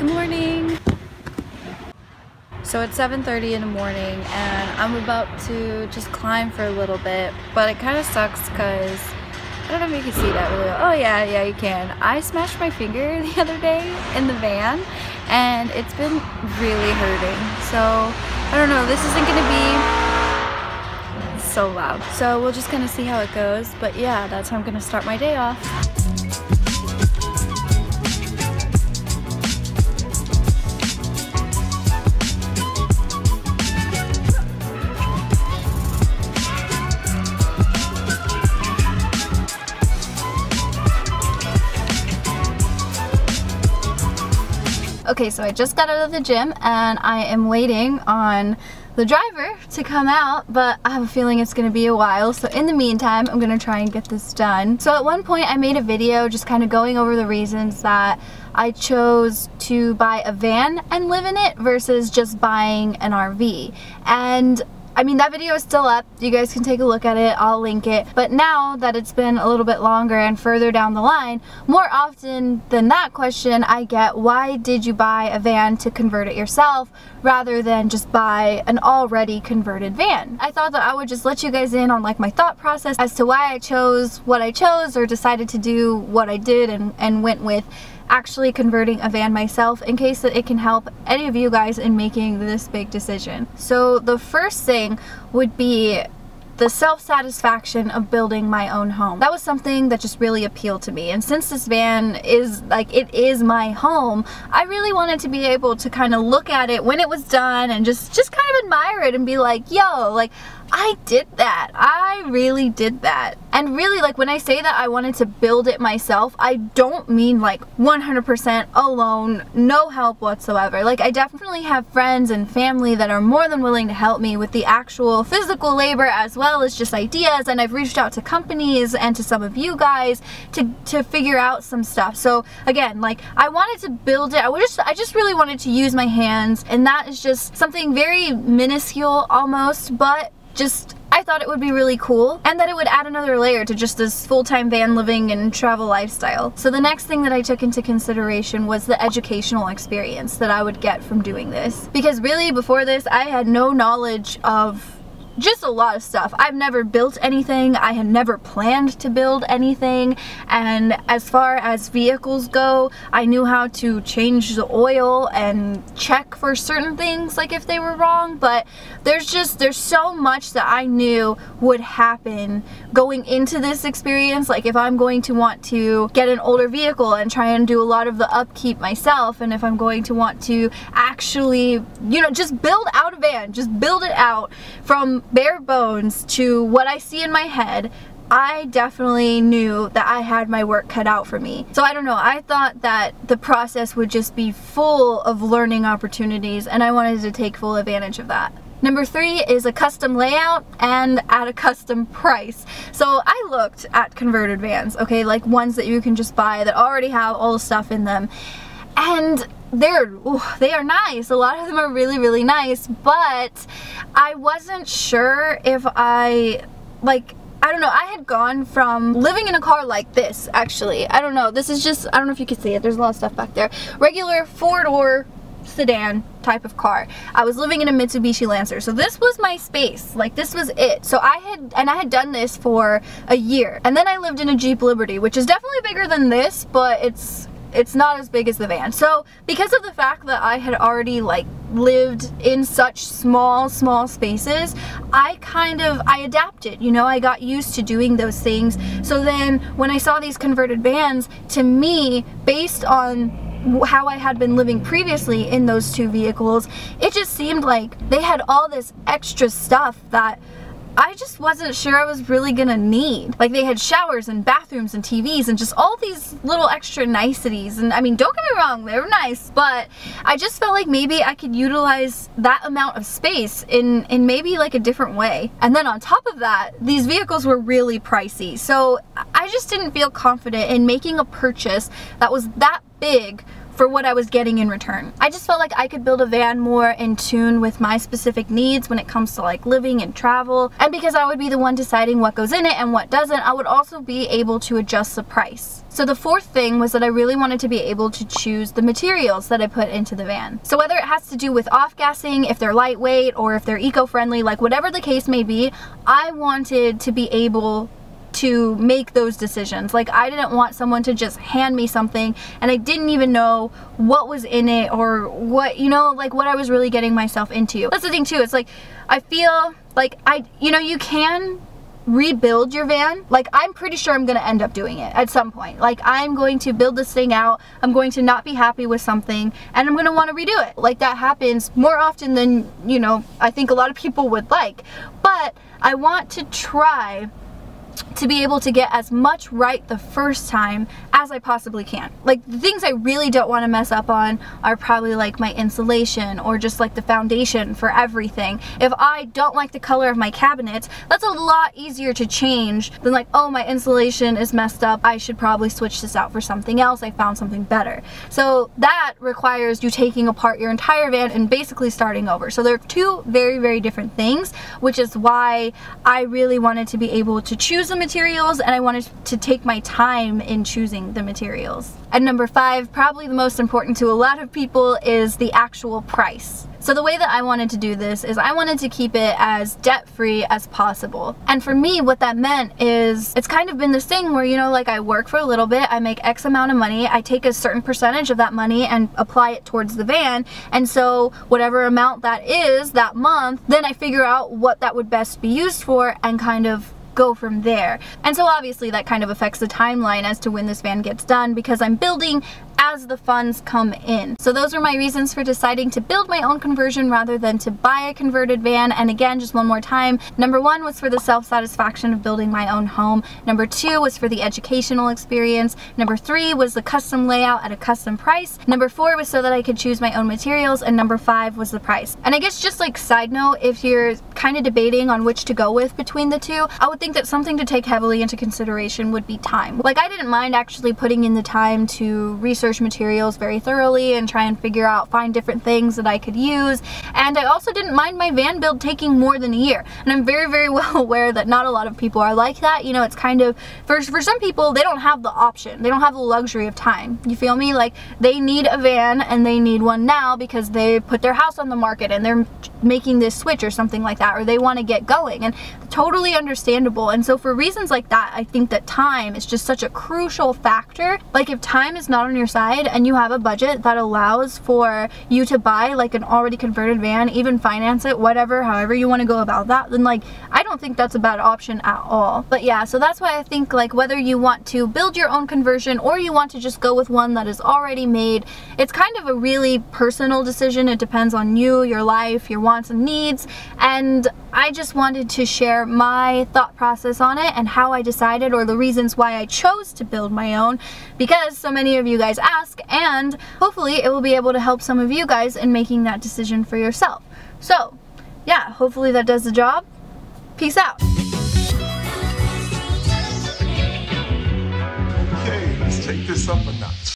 Good morning! So it's 7:30 in the morning and I'm about to just climb for a little bit, but it kind of sucks because I don't know if you can see that really well. Oh yeah, you can. I smashed my finger the other day in the van and it's been really hurting. So I don't know, this isn't gonna be so loud. So we'll just kind of see how it goes, but yeah, that's how I'm gonna start my day off. Okay, so I just got out of the gym and I am waiting on the driver to come out, but I have a feeling it's gonna be a while. So in the meantime, I'm gonna try and get this done. So at one point I made a video just kind of going over the reasons that I chose to buy a van and live in it versus just buying an RV. And I mean, that video is still up. You guys can take a look at it. I'll link it. But now that it's been a little bit longer and further down the line, more often than that question I get, why did you buy a van to convert it yourself rather than just buy an already converted van? I thought that I would just let you guys in on like my thought process as to why I chose what I chose or decided to do what I did and went with actually converting a van myself, in case that it can help any of you guys in making this big decision. So the first thing would be the self-satisfaction of building my own home. That was something that just really appealed to me, and since this van is like, it is my home, I really wanted to be able to kind of look at it when it was done and just kind of admire it and be like, yo, like, I did that. I really did that. And really, like, when I say that I wanted to build it myself, I don't mean like 100% alone, no help whatsoever. Like, I definitely have friends and family that are more than willing to help me with the actual physical labor as well as just ideas, and I've reached out to companies and to some of you guys to figure out some stuff. So again, like, I wanted to build it. I just really wanted to use my hands, and that is just something very minuscule almost, but just I thought it would be really cool and that it would add another layer to just this full-time van living and travel lifestyle. So the next thing that I took into consideration was the educational experience that I would get from doing this. Because really, before this, I had no knowledge of just a lot of stuff. I've never built anything, I had never planned to build anything, and as far as vehicles go, I knew how to change the oil and check for certain things, like if they were wrong, but there's so much that I knew would happen going into this experience. Like, if I'm going to want to get an older vehicle and try and do a lot of the upkeep myself, and if I'm going to want to actually, you know, just build out a van, just build it out from bare bones to what I see in my head, I definitely knew that I had my work cut out for me. So I don't know, I thought that the process would just be full of learning opportunities, and I wanted to take full advantage of that. Number 3 is a custom layout and at a custom price. So I looked at converted vans, okay, like ones that you can just buy that already have all the stuff in them, and they are nice. A lot of them are really, really nice, but I wasn't sure if I don't know, I had gone from living in a car like this, actually. I don't know, this is just, I don't know if you can see it, there's a lot of stuff back there. Regular 4-door sedan type of car. I was living in a Mitsubishi Lancer, so this was my space, like this was it. So I had done this for a year, and then I lived in a Jeep Liberty, which is definitely bigger than this, but it's not as big as the van. So because of the fact that I had already like lived in such small spaces, I adapted, you know, I got used to doing those things. So then when I saw these converted vans, to me, based on how I had been living previously in those two vehicles, it just seemed like they had all this extra stuff that I just wasn't sure I was really gonna need. Like, they had showers and bathrooms and TVs and just all these little extra niceties. And I mean, don't get me wrong, they were nice, but I just felt like maybe I could utilize that amount of space in maybe like a different way. And then on top of that, these vehicles were really pricey. So I just didn't feel confident in making a purchase that was that big for what I was getting in return. I just felt like I could build a van more in tune with my specific needs when it comes to like living and travel. And because I would be the one deciding what goes in it and what doesn't, I would also be able to adjust the price. So the fourth thing was that I really wanted to be able to choose the materials that I put into the van. So whether it has to do with off-gassing, if they're lightweight, or if they're eco-friendly, like whatever the case may be, I wanted to be able to make those decisions. Like, I didn't want someone to just hand me something and I didn't even know what was in it or what, you know, like what I was really getting myself into. That's the thing too. It's like, I feel like you can rebuild your van. Like, I'm pretty sure I'm gonna end up doing it at some point. Like, I'm going to build this thing out, I'm going to not be happy with something, and I'm gonna want to redo it. Like, that happens more often than, you know, I think a lot of people would like. But I want to try to be able to get as much right the first time as I possibly can. Like, the things I really don't want to mess up on are probably like my insulation or just like the foundation for everything. If I don't like the color of my cabinets, that's a lot easier to change than like, oh, my insulation is messed up, I should probably switch this out for something else, I found something better. So that requires you taking apart your entire van and basically starting over. So they're two very, very different things, which is why I really wanted to be able to choose the materials, and I wanted to take my time in choosing the materials. And number 5, probably the most important to a lot of people, is the actual price. So the way that I wanted to do this is I wanted to keep it as debt-free as possible. And for me, what that meant is it's kind of been this thing where, you know, like, I work for a little bit, I make X amount of money, I take a certain percentage of that money and apply it towards the van, and so whatever amount that is that month, then I figure out what that would best be used for and kind of go from there. And so obviously that kind of affects the timeline as to when this van gets done, because I'm building as the funds come in. So those are my reasons for deciding to build my own conversion rather than to buy a converted van. And again, just one more time, number 1 was for the self-satisfaction of building my own home. Number 2 was for the educational experience. Number 3 was the custom layout at a custom price. Number 4 was so that I could choose my own materials. And number 5 was the price. And I guess, just like side note, if you're kind of debating on which to go with between the two, I would think that something to take heavily into consideration would be time. Like, I didn't mind actually putting in the time to research materials very thoroughly and try and find different things that I could use. And I also didn't mind my van build taking more than a year. And I'm very, very well aware that not a lot of people are like that. You know, it's kind of, for some people, they don't have the option. They don't have the luxury of time. You feel me? Like, they need a van and they need one now because they put their house on the market and they're making this switch or something like that, or they want to get going. And totally understandable. And so for reasons like that, I think that time is just such a crucial factor. Like, if time is not on your side and you have a budget that allows for you to buy like an already converted van, even finance it, whatever, however you want to go about that, then like, I don't think that's a bad option at all. But yeah, so that's why I think, like, whether you want to build your own conversion or you want to just go with one that is already made, it's kind of a really personal decision. It depends on you, your life, your wants and needs. And I just wanted to share my thought process on it and how I decided, or the reasons why I chose to build my own, because so many of you guys ask, and hopefully it will be able to help some of you guys in making that decision for yourself. So yeah, hopefully that does the job. Peace out. Okay, let's take this up a notch.